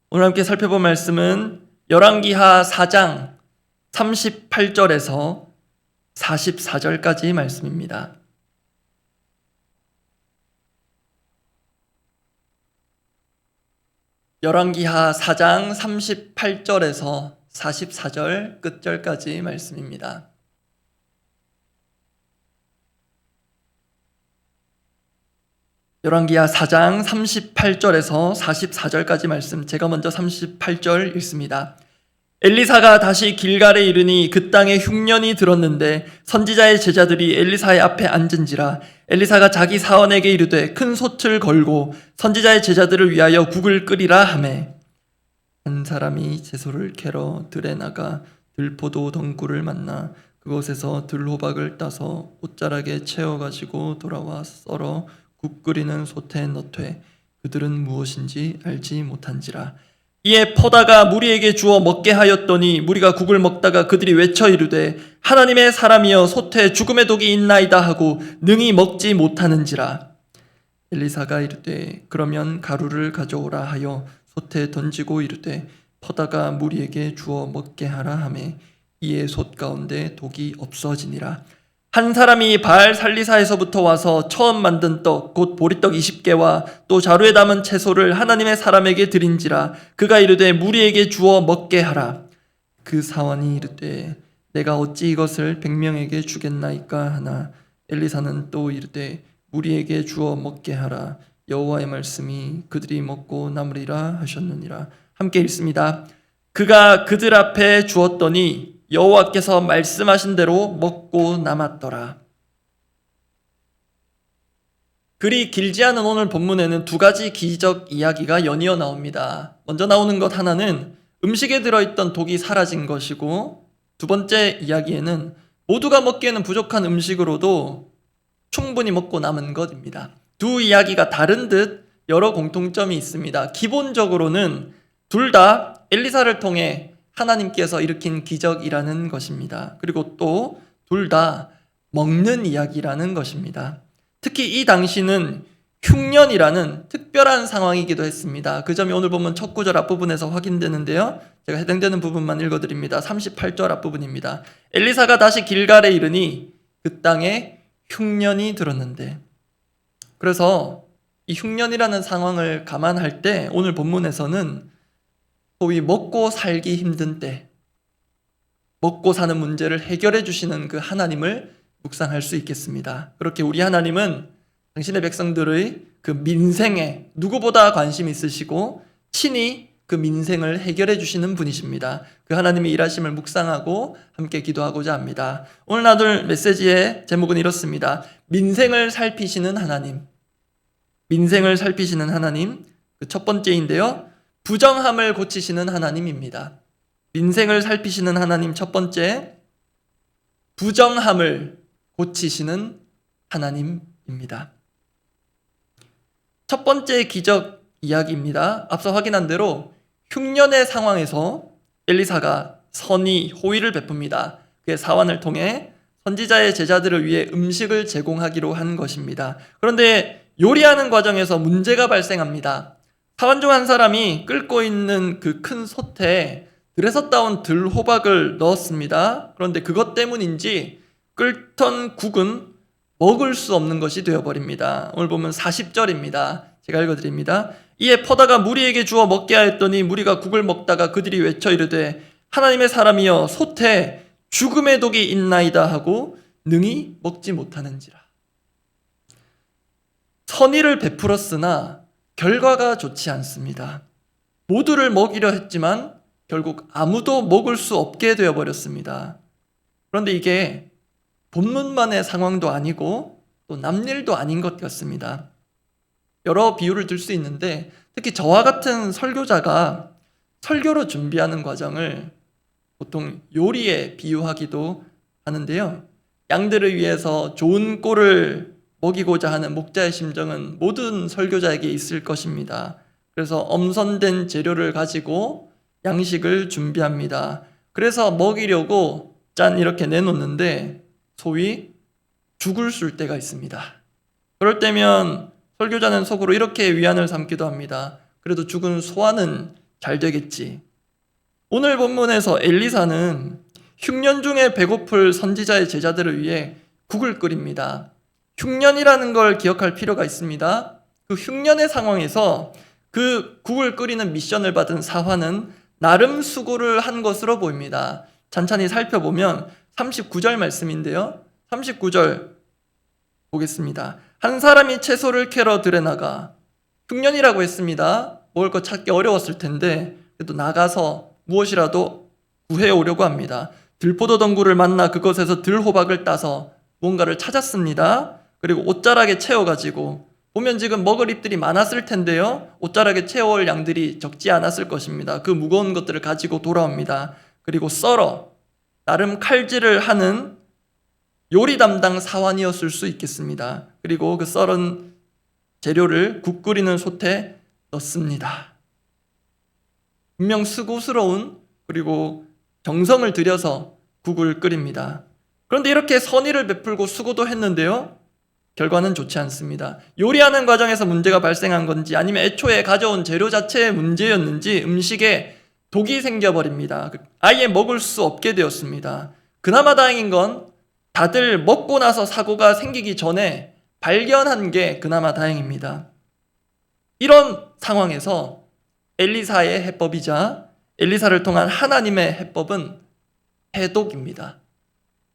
오늘 함께 살펴본 말씀은 열왕기하 4장 38절에서 44절까지 말씀입니다. 열왕기하 4장 38절에서 44절 끝절까지 말씀입니다. 열왕기하 4장 38절에서 44절까지 말씀, 제가 먼저 38절 읽습니다. 엘리사가 다시 길갈에 이르니 그 땅에 흉년이 들었는데 선지자의 제자들이 엘리사의 앞에 앉은지라. 엘리사가 자기 사원에게 이르되 큰 솥을 걸고 선지자의 제자들을 위하여 국을 끓이라 하매, 한 사람이 채소를 캐러 들에 나가 들포도 덩굴을 만나 그곳에서 들호박을 따서 옷자락에 채워가지고 돌아와 썰어 국 끓이는 솥에 넣되 그들은 무엇인지 알지 못한지라. 이에 퍼다가 무리에게 주어 먹게 하였더니 무리가 국을 먹다가 그들이 외쳐 이르되 하나님의 사람이여 솥에 죽음의 독이 있나이다 하고 능히 먹지 못하는지라. 엘리사가 이르되 그러면 가루를 가져오라 하여 솥에 던지고 이르되 퍼다가 무리에게 주어 먹게 하라 하매 이에 솥 가운데 독이 없어지니라. 한 사람이 바알 살리사에서부터 와서 처음 만든 떡 곧 보리떡 20개와 또 자루에 담은 채소를 하나님의 사람에게 드린지라. 그가 이르되 무리에게 주어 먹게 하라. 그 사원이 이르되 내가 어찌 이것을 100명에게 주겠나이까 하나 엘리사는 또 이르되 무리에게 주어 먹게 하라. 여호와의 말씀이 그들이 먹고 남으리라 하셨느니라. 함께 읽습니다. 그가 그들 앞에 주었더니 여호와께서 말씀하신 대로 먹고 남았더라. 그리 길지 않은 오늘 본문에는 두 가지 기적 이야기가 연이어 나옵니다. 먼저 나오는 것 하나는 음식에 들어있던 독이 사라진 것이고, 두 번째 이야기에는 모두가 먹기에는 부족한 음식으로도 충분히 먹고 남은 것입니다. 두 이야기가 다른 듯 여러 공통점이 있습니다. 기본적으로는 둘 다 엘리사를 통해 하나님께서 일으킨 기적이라는 것입니다. 그리고 또 둘 다 먹는 이야기라는 것입니다. 특히 이 당시는 흉년이라는 특별한 상황이기도 했습니다. 그 점이 오늘 보면 첫 구절 앞부분에서 확인되는데요. 제가 해당되는 부분만 읽어드립니다. 38절 앞부분입니다. 엘리사가 다시 길갈에 이르니 그 땅에 흉년이 들었는데, 그래서 이 흉년이라는 상황을 감안할 때 오늘 본문에서는 소위 먹고 살기 힘든 때 먹고 사는 문제를 해결해 주시는 그 하나님을 묵상할 수 있겠습니다. 그렇게 우리 하나님은 당신의 백성들의 그 민생에 누구보다 관심 있으시고 친히 그 민생을 해결해 주시는 분이십니다. 그 하나님의 일하심을 묵상하고 함께 기도하고자 합니다. 오늘 나눌 메시지의 제목은 이렇습니다. 민생을 살피시는 하나님. 민생을 살피시는 하나님. 그 첫 번째인데요. 부정함을 고치시는 하나님입니다. 민생을 살피시는 하나님 첫 번째, 부정함을 고치시는 하나님입니다. 첫 번째 기적 이야기입니다. 앞서 확인한 대로 흉년의 상황에서 엘리사가 선의, 호의를 베풉니다. 그의 사원을 통해 선지자의 제자들을 위해 음식을 제공하기로 한 것입니다. 그런데 요리하는 과정에서 문제가 발생합니다. 사원 중 한 사람이 끓고 있는 그 큰 솥에 들에서 따온 들호박을 넣었습니다. 그런데 그것 때문인지 끓던 국은 먹을 수 없는 것이 되어버립니다. 오늘 보면 40절입니다. 제가 읽어드립니다. 이에 퍼다가 무리에게 주어 먹게 하였더니 무리가 국을 먹다가 그들이 외쳐 이르되 하나님의 사람이여 솥에 죽음의 독이 있나이다 하고 능히 먹지 못하는지라. 선의를 베풀었으나 결과가 좋지 않습니다. 모두를 먹이려 했지만 결국 아무도 먹을 수 없게 되어버렸습니다. 그런데 이게 본문만의 상황도 아니고 또 남일도 아닌 것 같습니다. 여러 비유를 들 수 있는데 특히 저와 같은 설교자가 설교로 준비하는 과정을 보통 요리에 비유하기도 하는데요. 양들을 위해서 좋은 꼴을 먹이고자 하는 목자의 심정은 모든 설교자에게 있을 것입니다. 그래서 엄선된 재료를 가지고 양식을 준비합니다. 그래서 먹이려고 짠 이렇게 내놓는데 소위 죽을 술 때가 있습니다. 그럴 때면 설교자는 속으로 이렇게 위안을 삼기도 합니다. 그래도 죽은 소와는 잘 되겠지. 오늘 본문에서 엘리사는 흉년 중에 배고플 선지자의 제자들을 위해 국을 끓입니다. 흉년이라는 걸 기억할 필요가 있습니다. 그 흉년의 상황에서 그 국을 끓이는 미션을 받은 사환은 나름 수고를 한 것으로 보입니다. 찬찬히 살펴보면 39절 말씀인데요. 39절 보겠습니다. 한 사람이 채소를 캐러 들에 나가, 흉년이라고 했습니다. 먹을 거 찾기 어려웠을 텐데 그래도 나가서 무엇이라도 구해오려고 합니다. 들포도 덩굴을 만나 그곳에서 들호박을 따서 뭔가를 찾았습니다. 그리고 옷자락에 채워가지고, 보면 지금 먹을 잎들이 많았을 텐데요, 옷자락에 채워올 양들이 적지 않았을 것입니다. 그 무거운 것들을 가지고 돌아옵니다. 그리고 썰어, 나름 칼질을 하는 요리 담당 사환이었을 수 있겠습니다. 그리고 그 썰은 재료를 국 끓이는 솥에 넣습니다. 분명 수고스러운, 그리고 정성을 들여서 국을 끓입니다. 그런데 이렇게 선의를 베풀고 수고도 했는데요, 결과는 좋지 않습니다. 요리하는 과정에서 문제가 발생한 건지 아니면 애초에 가져온 재료 자체의 문제였는지 음식에 독이 생겨버립니다. 아예 먹을 수 없게 되었습니다. 그나마 다행인 건 다들 먹고 나서 사고가 생기기 전에 발견한 게 그나마 다행입니다. 이런 상황에서 엘리사의 해법이자 엘리사를 통한 하나님의 해법은 해독입니다.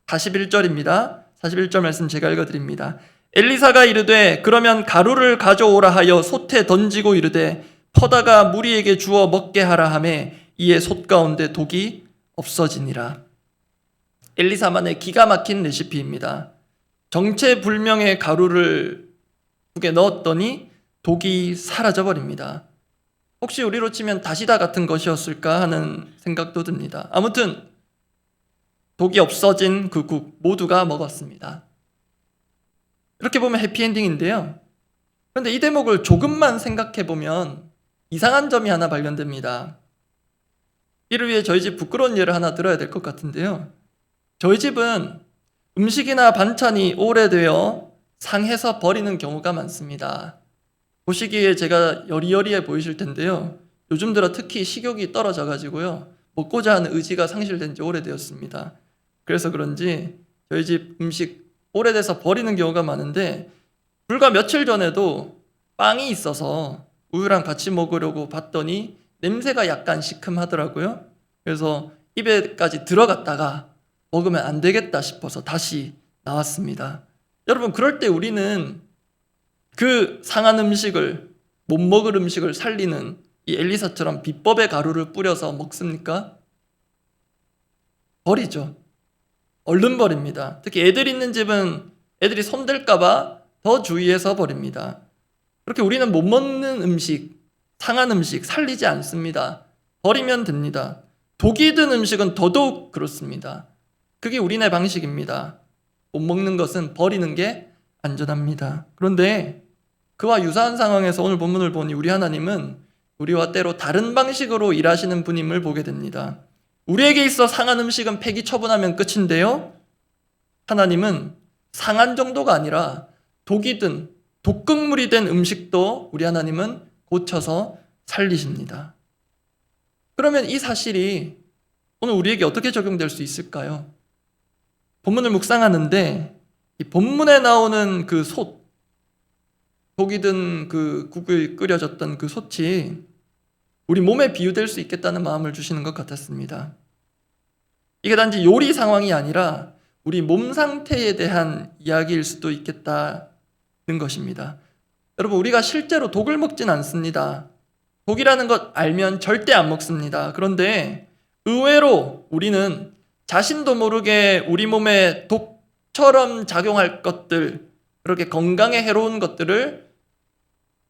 41절입니다. 41절 말씀 제가 읽어드립니다. 엘리사가 이르되 그러면 가루를 가져오라 하여 솥에 던지고 이르되 퍼다가 무리에게 주어 먹게 하라 하매 이에 솥 가운데 독이 없어지니라. 엘리사만의 기가 막힌 레시피입니다. 정체불명의 가루를 국에 넣었더니 독이 사라져버립니다. 혹시 우리로 치면 다시다 같은 것이었을까 하는 생각도 듭니다. 아무튼 독이 없어진 그 국 모두가 먹었습니다. 이렇게 보면 해피엔딩인데요. 그런데 이 대목을 조금만 생각해보면 이상한 점이 하나 발견됩니다. 이를 위해 저희 집 부끄러운 예를 하나 들어야 될 것 같은데요. 저희 집은 음식이나 반찬이 오래되어 상해서 버리는 경우가 많습니다. 보시기에 제가 여리여리해 보이실 텐데요. 요즘 들어 특히 식욕이 떨어져 가지고요, 먹고자 하는 의지가 상실된 지 오래되었습니다. 그래서 그런지 저희 집 음식 오래돼서 버리는 경우가 많은데, 불과 며칠 전에도 빵이 있어서 우유랑 같이 먹으려고 봤더니 냄새가 약간 시큼하더라고요. 그래서 입에까지 들어갔다가 먹으면 안 되겠다 싶어서 다시 나왔습니다. 여러분, 그럴 때 우리는 그 상한 음식을, 못 먹을 음식을 살리는 이 엘리사처럼 비법의 가루를 뿌려서 먹습니까? 버리죠. 얼른 버립니다. 특히 애들 있는 집은 애들이 손댈까봐 더 주의해서 버립니다. 그렇게 우리는 못 먹는 음식, 상한 음식 살리지 않습니다. 버리면 됩니다. 독이 든 음식은 더더욱 그렇습니다. 그게 우리네 방식입니다. 못 먹는 것은 버리는 게 안전합니다. 그런데 그와 유사한 상황에서 오늘 본문을 보니 우리 하나님은 우리와 때로 다른 방식으로 일하시는 분임을 보게 됩니다. 우리에게 있어 상한 음식은 폐기 처분하면 끝인데요, 하나님은 상한 정도가 아니라 독이 든, 독극물이 된 음식도 우리 하나님은 고쳐서 살리십니다. 그러면 이 사실이 오늘 우리에게 어떻게 적용될 수 있을까요? 본문을 묵상하는데 이 본문에 나오는 그 솥, 독이 든 그 국을 끓여졌던 그 솥이 우리 몸에 비유될 수 있겠다는 마음을 주시는 것 같았습니다. 이게 단지 요리 상황이 아니라 우리 몸 상태에 대한 이야기일 수도 있겠다는 것입니다. 여러분, 우리가 실제로 독을 먹진 않습니다. 독이라는 것 알면 절대 안 먹습니다. 그런데 의외로 우리는 자신도 모르게 우리 몸에 독처럼 작용할 것들, 그렇게 건강에 해로운 것들을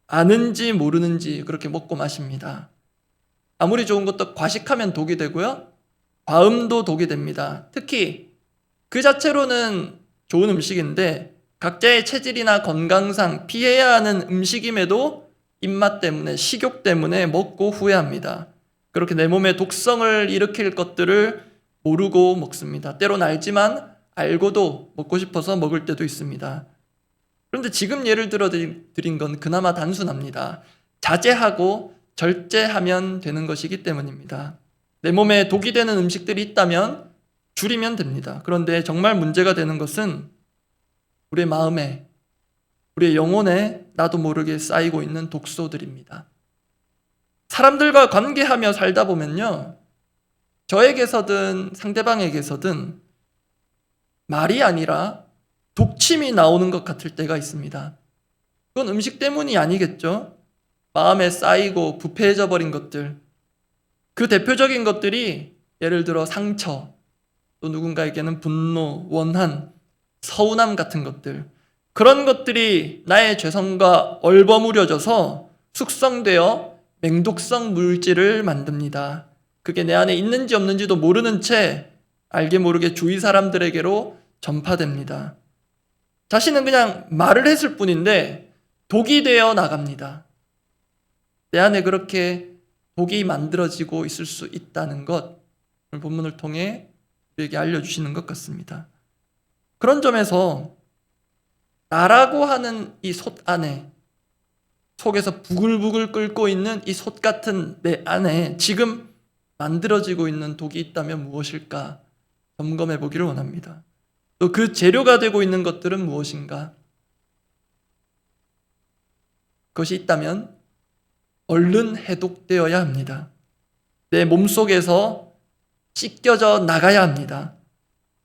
아는지 모르는지 그렇게 먹고 마십니다. 아무리 좋은 것도 과식하면 독이 되고요, 과음도 독이 됩니다. 특히 그 자체로는 좋은 음식인데 각자의 체질이나 건강상 피해야 하는 음식임에도 입맛 때문에, 식욕 때문에 먹고 후회합니다. 그렇게 내 몸에 독성을 일으킬 것들을 모르고 먹습니다. 때론 알지만 알고도 먹고 싶어서 먹을 때도 있습니다. 그런데 지금 예를 들어 드린 건 그나마 단순합니다. 자제하고 절제하면 되는 것이기 때문입니다. 내 몸에 독이 되는 음식들이 있다면 줄이면 됩니다. 그런데 정말 문제가 되는 것은 우리의 마음에, 우리의 영혼에 나도 모르게 쌓이고 있는 독소들입니다. 사람들과 관계하며 살다 보면요, 저에게서든 상대방에게서든 말이 아니라 독침이 나오는 것 같을 때가 있습니다. 그건 음식 때문이 아니겠죠? 마음에 쌓이고 부패해져 버린 것들, 그 대표적인 것들이 예를 들어 상처, 또 누군가에게는 분노, 원한, 서운함 같은 것들, 그런 것들이 나의 죄성과 얼버무려져서 숙성되어 맹독성 물질을 만듭니다. 그게 내 안에 있는지 없는지도 모르는 채 알게 모르게 주위 사람들에게로 전파됩니다. 자신은 그냥 말을 했을 뿐인데 독이 되어 나갑니다. 내 안에 그렇게 독이 만들어지고 있을 수 있다는 것, 오늘 본문을 통해 우리에게 알려주시는 것 같습니다. 그런 점에서 나라고 하는 이 솥 안에, 속에서 부글부글 끓고 있는 이 솥 같은 내 안에 지금 만들어지고 있는 독이 있다면 무엇일까 점검해 보기를 원합니다. 또 그 재료가 되고 있는 것들은 무엇인가? 그것이 있다면 얼른 해독되어야 합니다. 내 몸속에서 씻겨져 나가야 합니다.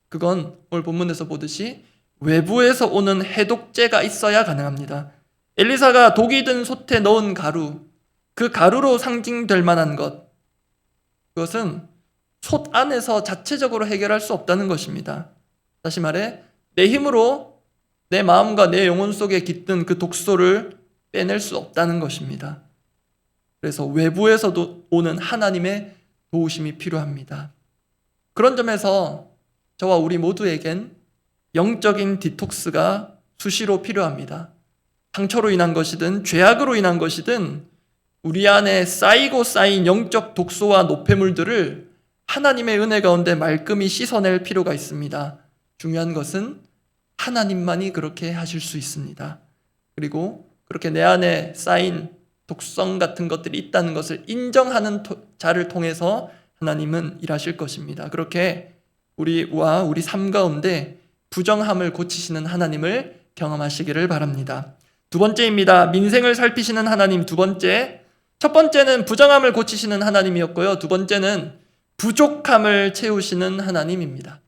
그건 오늘 본문에서 보듯이 외부에서 오는 해독제가 있어야 가능합니다. 엘리사가 독이 든 솥에 넣은 가루, 그 가루로 상징될 만한 것, 그것은 솥 안에서 자체적으로 해결할 수 없다는 것입니다. 다시 말해 내 힘으로 내 마음과 내 영혼 속에 깃든 그 독소를 빼낼 수 없다는 것입니다. 그래서 외부에서도 오는 하나님의 도우심이 필요합니다. 그런 점에서 저와 우리 모두에겐 영적인 디톡스가 수시로 필요합니다. 상처로 인한 것이든 죄악으로 인한 것이든 우리 안에 쌓이고 쌓인 영적 독소와 노폐물들을 하나님의 은혜 가운데 말끔히 씻어낼 필요가 있습니다. 중요한 것은 하나님만이 그렇게 하실 수 있습니다. 그리고 그렇게 내 안에 쌓인 독성 같은 것들이 있다는 것을 인정하는 자를 통해서 하나님은 일하실 것입니다. 그렇게 우리와 우리 삶 가운데 부정함을 고치시는 하나님을 경험하시기를 바랍니다. 두 번째입니다. 민생을 살피시는 하나님. 두 번째, 첫 번째는 부정함을 고치시는 하나님이었고요. 두 번째는 부족함을 채우시는 하나님입니다.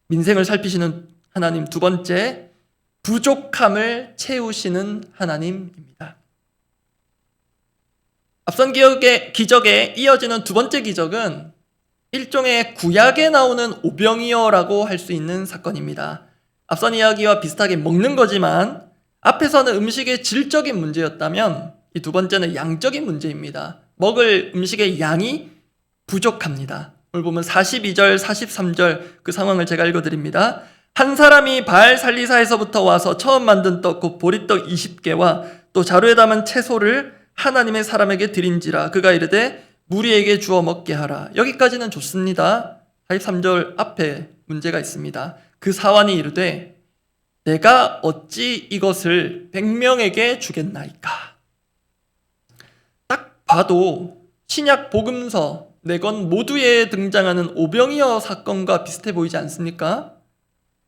민생을 살피시는 하나님. 두 번째, 부족함을 채우시는 하나님입니다. 앞선 기적에 이어지는 두 번째 기적은 일종의 구약에 나오는 오병이어라고 할 수 있는 사건입니다. 앞선 이야기와 비슷하게 먹는 거지만 앞에서는 음식의 질적인 문제였다면 이 두 번째는 양적인 문제입니다. 먹을 음식의 양이 부족합니다. 오늘 보면 42절, 43절 그 상황을 제가 읽어드립니다. 한 사람이 바알 살리사에서부터 와서 처음 만든 떡, 곧 보리떡 20개와 또 자루에 담은 채소를 하나님의 사람에게 드린지라. 그가 이르되 무리에게 주어 먹게 하라. 여기까지는 좋습니다. 43절 앞에 문제가 있습니다. 그 사환이 이르되 내가 어찌 이것을 100명에게 주겠나이까. 딱 봐도 신약 복음서 네 권 모두에 등장하는 오병이어 사건과 비슷해 보이지 않습니까?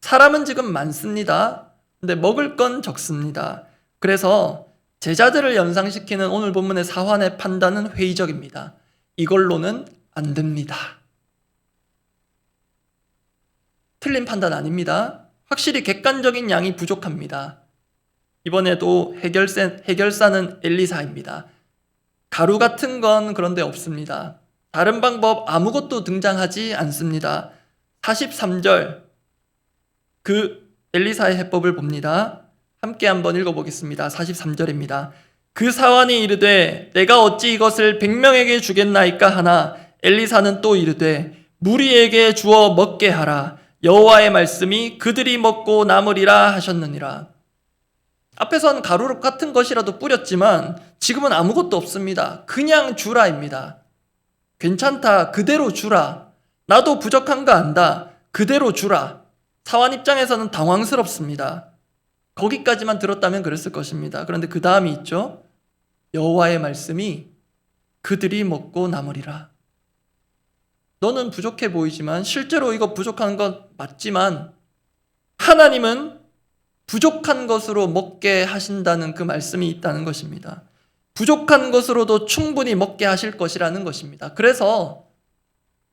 사람은 지금 많습니다. 근데 먹을 건 적습니다. 그래서 제자들을 연상시키는 오늘 본문의 사환의 판단은 회의적입니다. 이걸로는 안 됩니다. 틀린 판단 아닙니다. 확실히 객관적인 양이 부족합니다. 이번에도 해결사는 엘리사입니다. 가루 같은 건 그런데 없습니다. 다른 방법 아무것도 등장하지 않습니다. 43절 그 엘리사의 해법을 봅니다. 함께 한번 읽어보겠습니다. 43절입니다. 그 사환이 이르되 내가 어찌 이것을 100명에게 주겠나이까 하나 엘리사는 또 이르되 무리에게 주어 먹게 하라. 여호와의 말씀이 그들이 먹고 남으리라 하셨느니라. 앞에선 가루 같은 것이라도 뿌렸지만 지금은 아무것도 없습니다. 그냥 주라입니다. 괜찮다. 그대로 주라. 나도 부족한 거 안다. 그대로 주라. 사환 입장에서는 당황스럽습니다. 거기까지만 들었다면 그랬을 것입니다. 그런데 그 다음이 있죠. 여호와의 말씀이 그들이 먹고 남으리라. 너는 부족해 보이지만 실제로 이거 부족한 건 맞지만 하나님은 부족한 것으로 먹게 하신다는 그 말씀이 있다는 것입니다. 부족한 것으로도 충분히 먹게 하실 것이라는 것입니다. 그래서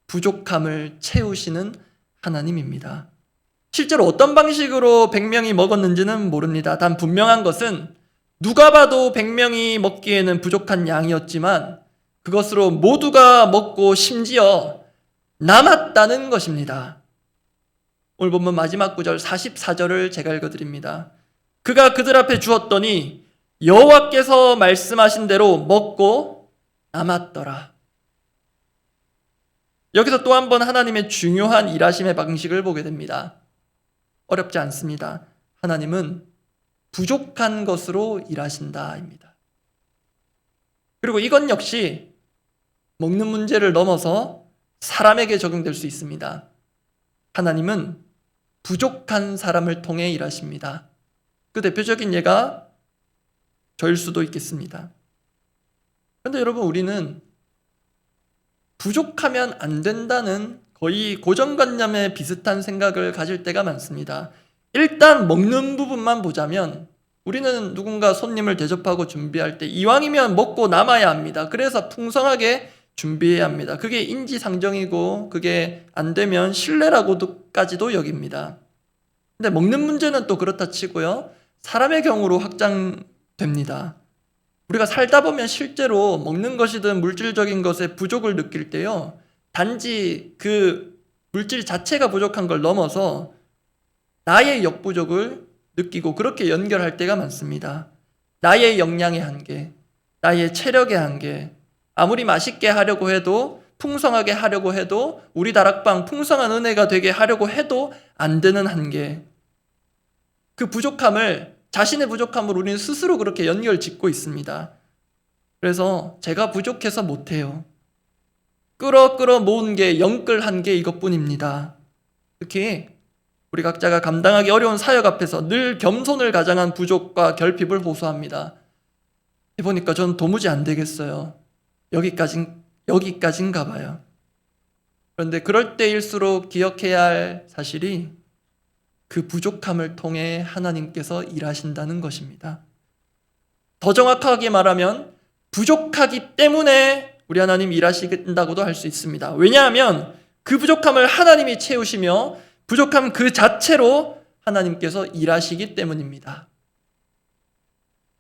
부족함을 채우시는 하나님입니다. 실제로 어떤 방식으로 100명이 먹었는지는 모릅니다. 단 분명한 것은 누가 봐도 100명이 먹기에는 부족한 양이었지만 그것으로 모두가 먹고 심지어 남았다는 것입니다. 오늘 본문 마지막 구절 44절을 제가 읽어드립니다. 그가 그들 앞에 주었더니 여호와께서 말씀하신 대로 먹고 남았더라. 여기서 또 한 번 하나님의 중요한 일하심의 방식을 보게 됩니다. 어렵지 않습니다. 하나님은 부족한 것으로 일하신다입니다. 그리고 이건 역시 먹는 문제를 넘어서 사람에게 적용될 수 있습니다. 하나님은 부족한 사람을 통해 일하십니다. 그 대표적인 예가 저일 수도 있겠습니다. 그런데 여러분, 우리는 부족하면 안 된다는 거의 고정관념에 비슷한 생각을 가질 때가 많습니다. 일단 먹는 부분만 보자면 우리는 누군가 손님을 대접하고 준비할 때 이왕이면 먹고 남아야 합니다. 그래서 풍성하게 준비해야 합니다. 그게 인지상정이고 그게 안 되면 신뢰라고까지도 여깁니다. 근데 먹는 문제는 또 그렇다 치고요. 사람의 경우로 확장됩니다. 우리가 살다 보면 실제로 먹는 것이든 물질적인 것에 부족을 느낄 때요. 단지 그 물질 자체가 부족한 걸 넘어서 나의 역부족을 느끼고 그렇게 연결할 때가 많습니다. 나의 역량의 한계, 나의 체력의 한계, 아무리 맛있게 하려고 해도 풍성하게 하려고 해도 우리 다락방 풍성한 은혜가 되게 하려고 해도 안 되는 한계. 그 부족함을 자신의 부족함을 우리는 스스로 그렇게 연결 짓고 있습니다. 그래서 제가 부족해서 못해요. 끌어 모은 게 영끌한 게 이것뿐입니다. 특히 우리 각자가 감당하기 어려운 사역 앞에서 늘 겸손을 가장한 부족과 결핍을 호소합니다. 해보니까 저는 도무지 안 되겠어요. 여기까지인가 봐요. 그런데 그럴 때일수록 기억해야 할 사실이 그 부족함을 통해 하나님께서 일하신다는 것입니다. 더 정확하게 말하면 부족하기 때문에 우리 하나님 일하신다고도 할 수 있습니다. 왜냐하면 그 부족함을 하나님이 채우시며 부족함 그 자체로 하나님께서 일하시기 때문입니다.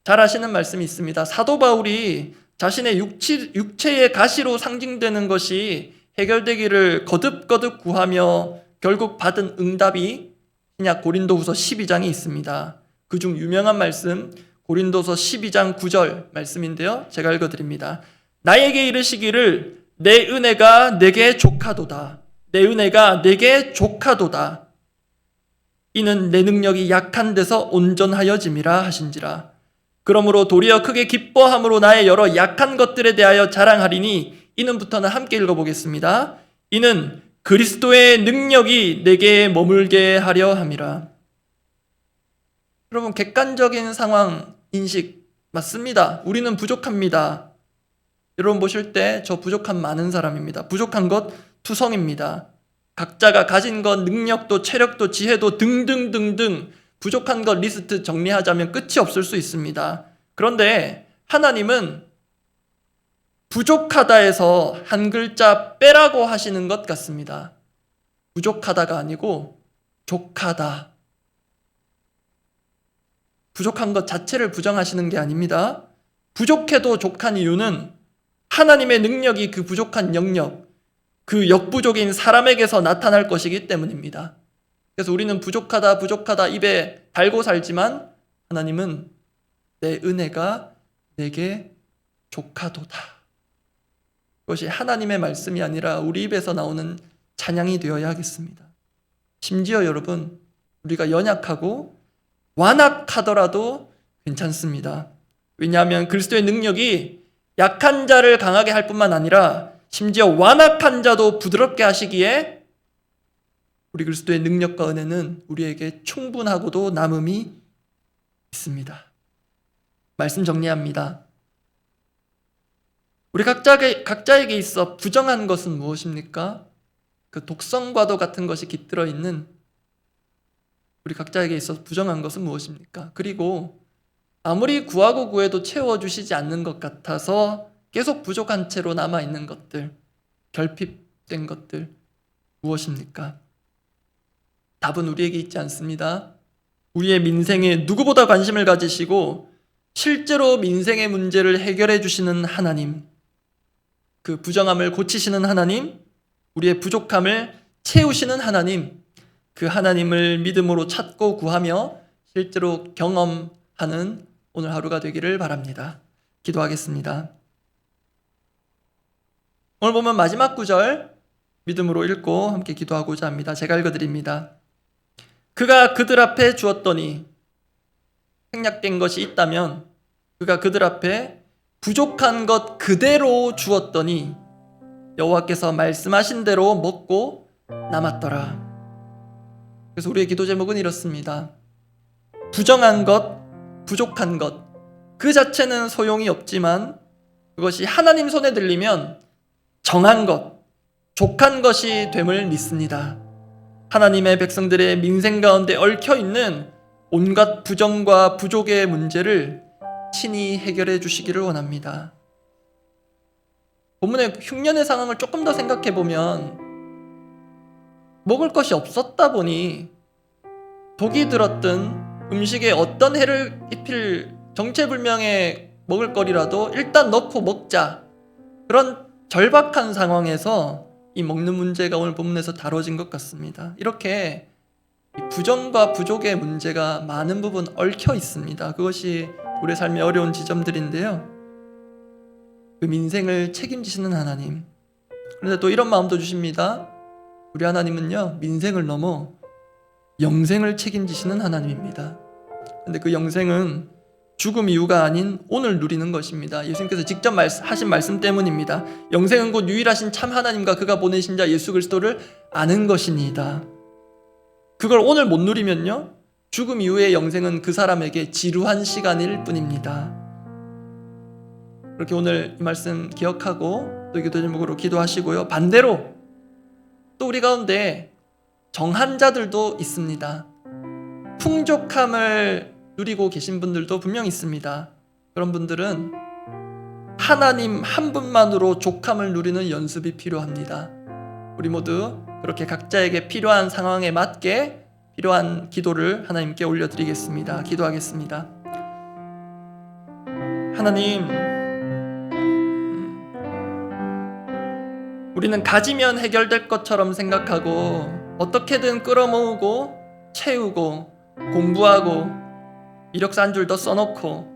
잘 아시는 말씀이 있습니다. 사도 바울이 자신의 육체의 가시로 상징되는 것이 해결되기를 거듭거듭 구하며 결국 받은 응답이 신약 고린도후서 12장에 있습니다. 그중 유명한 말씀 고린도서 12장 9절 말씀인데요. 제가 읽어드립니다. 나에게 이르시기를 내 은혜가 내게 족하도다. 내 은혜가 내게 족하도다. 이는 내 능력이 약한 데서 온전하여짐이라 하신지라. 그러므로 도리어 크게 기뻐함으로 나의 여러 약한 것들에 대하여 자랑하리니 이는부터는 함께 읽어보겠습니다. 이는 그리스도의 능력이 내게 머물게 하려 함이라. 여러분, 객관적인 상황 인식 맞습니다. 우리는 부족합니다. 여러분 보실 때 저 부족함 많은 사람입니다. 부족한 것 투성입니다. 각자가 가진 것, 능력도 체력도 지혜도 등등등등 부족한 것 리스트 정리하자면 끝이 없을 수 있습니다. 그런데 하나님은 부족하다에서 한 글자 빼라고 하시는 것 같습니다. 부족하다가 아니고 족하다. 부족한 것 자체를 부정하시는 게 아닙니다. 부족해도 족한 이유는 하나님의 능력이 그 부족한 영역, 그 역부족인 사람에게서 나타날 것이기 때문입니다. 그래서 우리는 부족하다 입에 달고 살지만 하나님은 내 은혜가 내게 족하도다. 그것이 하나님의 말씀이 아니라 우리 입에서 나오는 찬양이 되어야 하겠습니다. 심지어 여러분, 우리가 연약하고 완악하더라도 괜찮습니다. 왜냐하면 그리스도의 능력이 약한 자를 강하게 할 뿐만 아니라 심지어 완악한 자도 부드럽게 하시기에 우리 그리스도의 능력과 은혜는 우리에게 충분하고도 남음이 있습니다. 말씀 정리합니다. 우리 각자에게 있어 부정한 것은 무엇입니까? 그 독성과도 같은 것이 깃들어 있는 우리 각자에게 있어 부정한 것은 무엇입니까? 그리고 아무리 구하고 구해도 채워주시지 않는 것 같아서 계속 부족한 채로 남아있는 것들, 결핍된 것들 무엇입니까? 답은 우리에게 있지 않습니다. 우리의 민생에 누구보다 관심을 가지시고 실제로 민생의 문제를 해결해 주시는 하나님, 그 부정함을 고치시는 하나님, 우리의 부족함을 채우시는 하나님, 그 하나님을 믿음으로 찾고 구하며 실제로 경험하는 오늘 하루가 되기를 바랍니다. 기도하겠습니다. 오늘 보면 마지막 구절 믿음으로 읽고 함께 기도하고자 합니다. 제가 읽어드립니다. 그가 그들 앞에 주었더니, 생략된 것이 있다면 그가 그들 앞에 부족한 것 그대로 주었더니 여호와께서 말씀하신 대로 먹고 남았더라. 그래서 우리의 기도 제목은 이렇습니다. 부정한 것, 부족한 것, 그 자체는 소용이 없지만 그것이 하나님 손에 들리면 정한 것, 족한 것이 됨을 믿습니다. 하나님의 백성들의 민생 가운데 얽혀있는 온갖 부정과 부족의 문제를 친히 해결해 주시기를 원합니다. 본문의 흉년의 상황을 조금 더 생각해 보면 먹을 것이 없었다 보니 독이 들었든 음식에 어떤 해를 입힐 정체불명의 먹을거리라도 일단 넣고 먹자, 그런 절박한 상황에서 이 먹는 문제가 오늘 본문에서 다뤄진 것 같습니다. 이렇게 부정과 부족의 문제가 많은 부분 얽혀 있습니다. 그것이 우리의 삶의 어려운 지점들인데요. 그 민생을 책임지시는 하나님, 그런데 또 이런 마음도 주십니다. 우리 하나님은요, 민생을 넘어 영생을 책임지시는 하나님입니다. 그런데 그 영생은 죽음 이후가 아닌 오늘 누리는 것입니다. 예수님께서 직접 하신 말씀 때문입니다. 영생은 곧 유일하신 참 하나님과 그가 보내신 자 예수 그리스도를 아는 것이니이다. 그걸 오늘 못 누리면요, 죽음 이후의 영생은 그 사람에게 지루한 시간일 뿐입니다. 그렇게 오늘 이 말씀 기억하고 또 기도 제목으로 기도하시고요. 반대로 또 우리 가운데 정한 자들도 있습니다. 풍족함을 누리고 계신 분들도 분명 있습니다. 그런 분들은 하나님 한 분만으로 족함을 누리는 연습이 필요합니다. 우리 모두 그렇게 각자에게 필요한 상황에 맞게 필요한 기도를 하나님께 올려드리겠습니다. 기도하겠습니다. 하나님, 우리는 가지면 해결될 것처럼 생각하고 어떻게든 끌어모으고 채우고 공부하고 이력서 한 줄 더 써놓고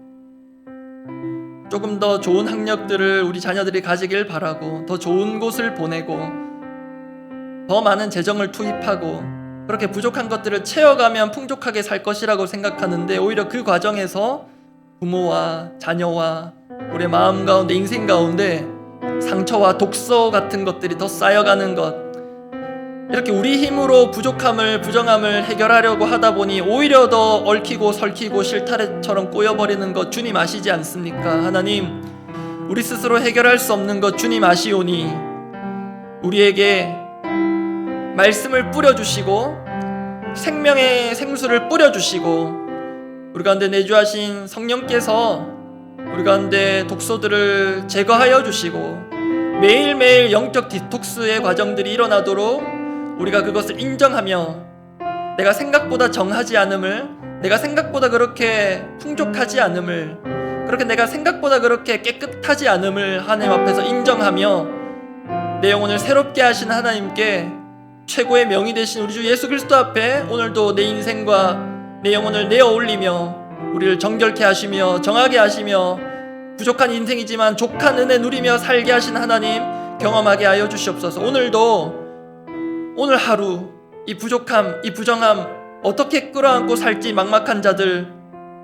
조금 더 좋은 학력들을 우리 자녀들이 가지길 바라고 더 좋은 곳을 보내고 더 많은 재정을 투입하고 그렇게 부족한 것들을 채워가면 풍족하게 살 것이라고 생각하는데, 오히려 그 과정에서 부모와 자녀와 우리의 마음 가운데, 인생 가운데 상처와 독소 같은 것들이 더 쌓여가는 것, 이렇게 우리 힘으로 부족함을, 부정함을 해결하려고 하다 보니 오히려 더 얽히고 설키고 실타래처럼 꼬여버리는 것 주님 아시지 않습니까? 하나님, 우리 스스로 해결할 수 없는 것 주님 아시오니 우리에게 말씀을 뿌려주시고 생명의 생수를 뿌려주시고 우리 가운데 내주하신 성령께서 우리 가운데 독소들을 제거하여 주시고 매일매일 영적 디톡스의 과정들이 일어나도록 우리가 그것을 인정하며 내가 생각보다 정하지 않음을, 내가 생각보다 그렇게 풍족하지 않음을, 그렇게 내가 생각보다 그렇게 깨끗하지 않음을 하나님 앞에서 인정하며 내 영혼을 새롭게 하신 하나님께 최고의 명이 되신 우리 주 예수 그리스도 앞에 오늘도 내 인생과 내 영혼을 내어 올리며 우리를 정결케 하시며 정하게 하시며 부족한 인생이지만 족한 은혜 누리며 살게 하신 하나님 경험하게 하여 주시옵소서. 오늘도 오늘 하루 이 부족함, 이 부정함 어떻게 끌어안고 살지 막막한 자들,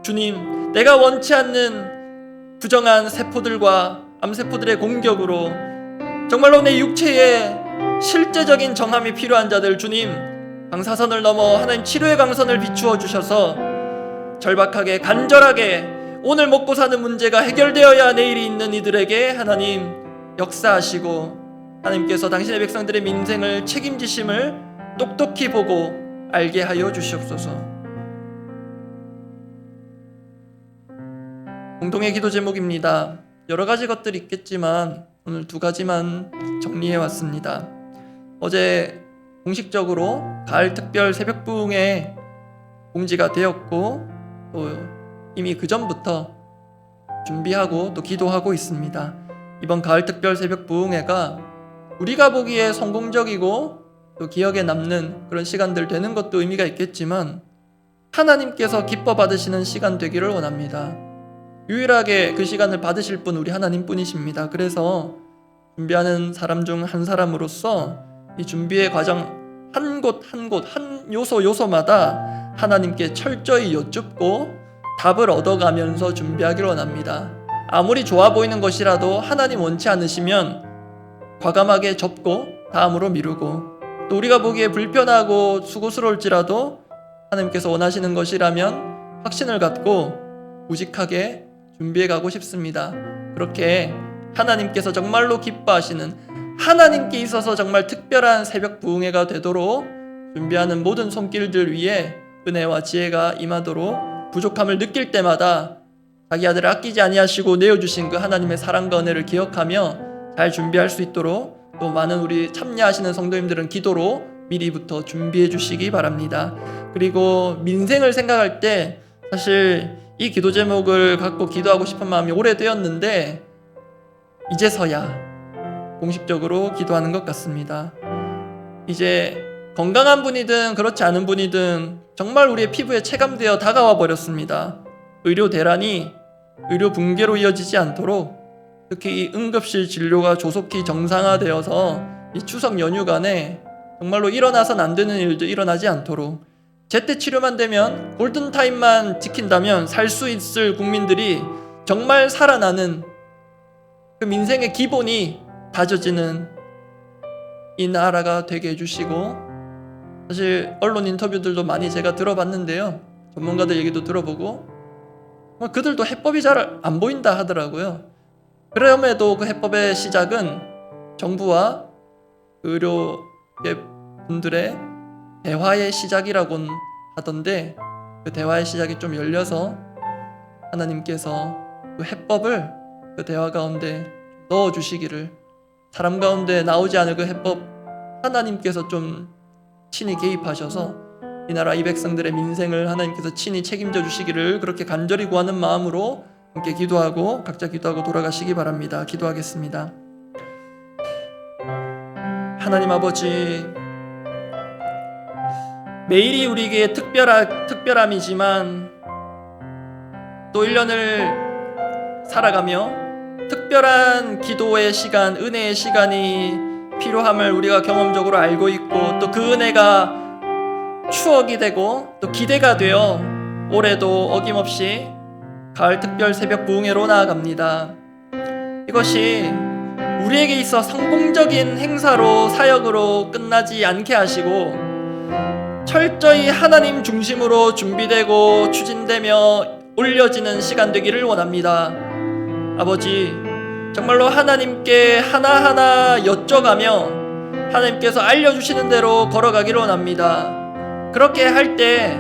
주님, 내가 원치 않는 부정한 세포들과 암세포들의 공격으로 정말로 내 육체에 실제적인 정함이 필요한 자들, 주님, 방사선을 넘어 하나님 치료의 강선을 비추어 주셔서 절박하게 간절하게 오늘 먹고 사는 문제가 해결되어야 내일이 있는 이들에게 하나님 역사하시고 하나님께서 당신의 백성들의 민생을 책임지심을 똑똑히 보고 알게 하여 주시옵소서. 공동의 기도 제목입니다. 여러 가지 것들이 있겠지만 오늘 두 가지만 정리해 왔습니다. 어제 공식적으로 가을 특별 새벽 부흥회 공지가 되었고 또 이미 그 전부터 준비하고 또 기도하고 있습니다. 이번 가을 특별 새벽 부흥회가 우리가 보기에 성공적이고 또 기억에 남는 그런 시간들 되는 것도 의미가 있겠지만 하나님께서 기뻐 받으시는 시간 되기를 원합니다. 유일하게 그 시간을 받으실 분 우리 하나님뿐이십니다. 그래서 준비하는 사람 중 한 사람으로서 이 준비의 과정 한 곳 한 곳 한 요소마다 하나님께 철저히 여쭙고 답을 얻어가면서 준비하기를 원합니다. 아무리 좋아 보이는 것이라도 하나님 원치 않으시면 과감하게 접고 다음으로 미루고, 또 우리가 보기에 불편하고 수고스러울지라도 하나님께서 원하시는 것이라면 확신을 갖고 우직하게 준비해 가고 싶습니다. 그렇게 하나님께서 정말로 기뻐하시는, 하나님께 있어서 정말 특별한 새벽 부흥회가 되도록 준비하는 모든 손길들 위에 은혜와 지혜가 임하도록 부족함을 느낄 때마다 자기 아들을 아끼지 아니하시고 내어주신 그 하나님의 사랑과 은혜를 기억하며 잘 준비할 수 있도록 또 많은 우리 참여하시는 성도님들은 기도로 미리부터 준비해 주시기 바랍니다. 그리고 민생을 생각할 때 사실 이 기도 제목을 갖고 기도하고 싶은 마음이 오래되었는데 이제서야 공식적으로 기도하는 것 같습니다. 이제 건강한 분이든 그렇지 않은 분이든 정말 우리의 피부에 체감되어 다가와 버렸습니다. 의료 대란이 의료 붕괴로 이어지지 않도록, 특히 이 응급실 진료가 조속히 정상화되어서 이 추석 연휴간에 정말로 일어나선 안 되는 일도 일어나지 않도록, 제때 치료만 되면 골든타임만 지킨다면 살 수 있을 국민들이 정말 살아나는 그 민생의 기본이 다져지는 이 나라가 되게 해주시고, 사실 언론 인터뷰들도 많이 제가 들어봤는데요, 전문가들 얘기도 들어보고 그들도 해법이 잘 안 보인다 하더라고요. 그럼에도 그 해법의 시작은 정부와 의료 분들의 대화의 시작이라곤 하던데, 그 대화의 시작이 좀 열려서 하나님께서 그 해법을 그 대화 가운데 넣어주시기를, 사람 가운데 나오지 않을 그 해법 하나님께서 좀 친히 개입하셔서 이 나라 이 백성들의 민생을 하나님께서 친히 책임져 주시기를 그렇게 간절히 구하는 마음으로 함께 기도하고 각자 기도하고 돌아가시기 바랍니다. 기도하겠습니다. 하나님 아버지, 매일이 우리에게 특별함이지만 또 1년을 살아가며 특별한 기도의 시간, 은혜의 시간이 필요함을 우리가 경험적으로 알고 있고, 또 그 은혜가 추억이 되고 또 기대가 되어 올해도 어김없이 가을 특별 새벽 부흥회로 나아갑니다. 이것이 우리에게 있어 성공적인 행사로 사역으로 끝나지 않게 하시고 철저히 하나님 중심으로 준비되고 추진되며 올려지는 시간 되기를 원합니다. 아버지, 정말로 하나님께 하나하나 여쭤가며 하나님께서 알려주시는 대로 걸어가기를 원합니다. 그렇게 할 때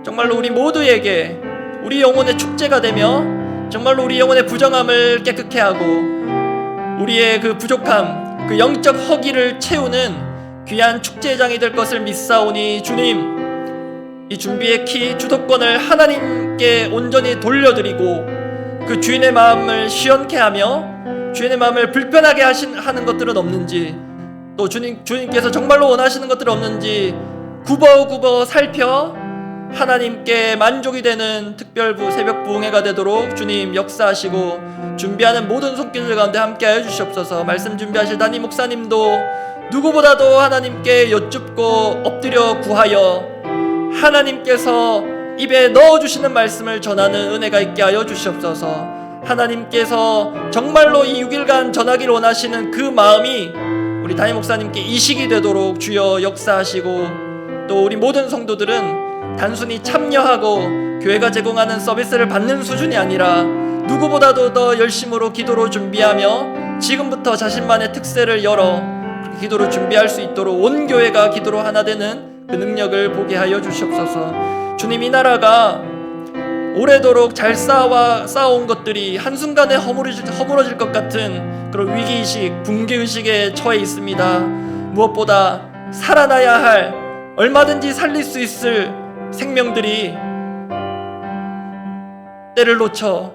정말로 우리 모두에게 우리 영혼의 축제가 되며 정말로 우리 영혼의 부정함을 깨끗게 하고 우리의 그 부족함, 그 영적 허기를 채우는 귀한 축제장이 될 것을 믿사오니, 주님, 이 준비의 키, 주도권을 하나님께 온전히 돌려드리고 그 주인의 마음을 시원케 하며 주인의 마음을 불편하게 하는 것들은 없는지, 또 주님께서 정말로 원하시는 것들은 없는지 굽어굽어 살펴 하나님께 만족이 되는 특별부 새벽 부흥회가 되도록 주님 역사하시고 준비하는 모든 손길들 가운데 함께하여 주시옵소서. 말씀 준비하실 담임 목사님도 누구보다도 하나님께 여쭙고 엎드려 구하여 하나님께서 입에 넣어주시는 말씀을 전하는 은혜가 있게 하여 주시옵소서. 하나님께서 정말로 이 6일간 전하기를 원하시는 그 마음이 우리 담임 목사님께 이식이 되도록 주여 역사하시고, 또 우리 모든 성도들은 단순히 참여하고 교회가 제공하는 서비스를 받는 수준이 아니라 누구보다도 더 열심으로 기도로 준비하며 지금부터 자신만의 특세를 열어 기도로 준비할 수 있도록 온 교회가 기도로 하나 되는 그 능력을 보게 하여 주시옵소서. 주님, 이 나라가 오래도록 잘 쌓아온 것들이 한순간에 허물어질 것 같은 그런 위기의식, 붕괴의식에 처해 있습니다. 무엇보다 살아나야 할, 얼마든지 살릴 수 있을 생명들이 때를 놓쳐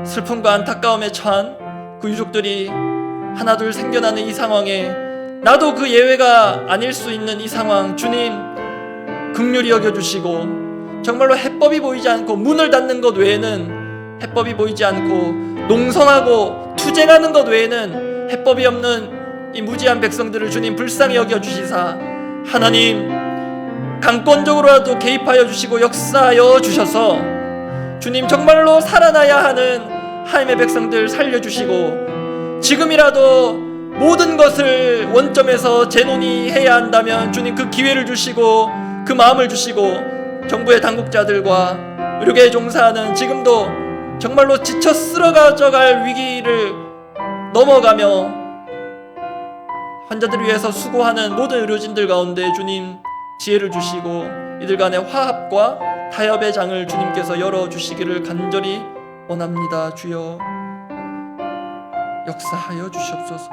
슬픔과 안타까움에 처한 그 유족들이 하나둘 생겨나는 이 상황에 나도 그 예외가 아닐 수 있는 이 상황, 주님 긍휼히 여겨주시고 정말로 해법이 보이지 않고 문을 닫는 것 외에는 해법이 보이지 않고 농성하고 투쟁하는 것 외에는 해법이 없는 이 무지한 백성들을 주님 불쌍히 여겨주시사 하나님 강권적으로라도 개입하여 주시고 역사하여 주셔서 주님 정말로 살아나야 하는 하나님의 백성들 살려주시고 지금이라도 모든 것을 원점에서 재논의해야 한다면 주님 그 기회를 주시고 그 마음을 주시고 정부의 당국자들과 의료계에 종사하는 지금도 정말로 지쳐 쓰러져갈 위기를 넘어가며 환자들을 위해서 수고하는 모든 의료진들 가운데 주님 지혜를 주시고 이들 간의 화합과 타협의 장을 주님께서 열어주시기를 간절히 원합니다. 주여 역사하여 주시옵소서.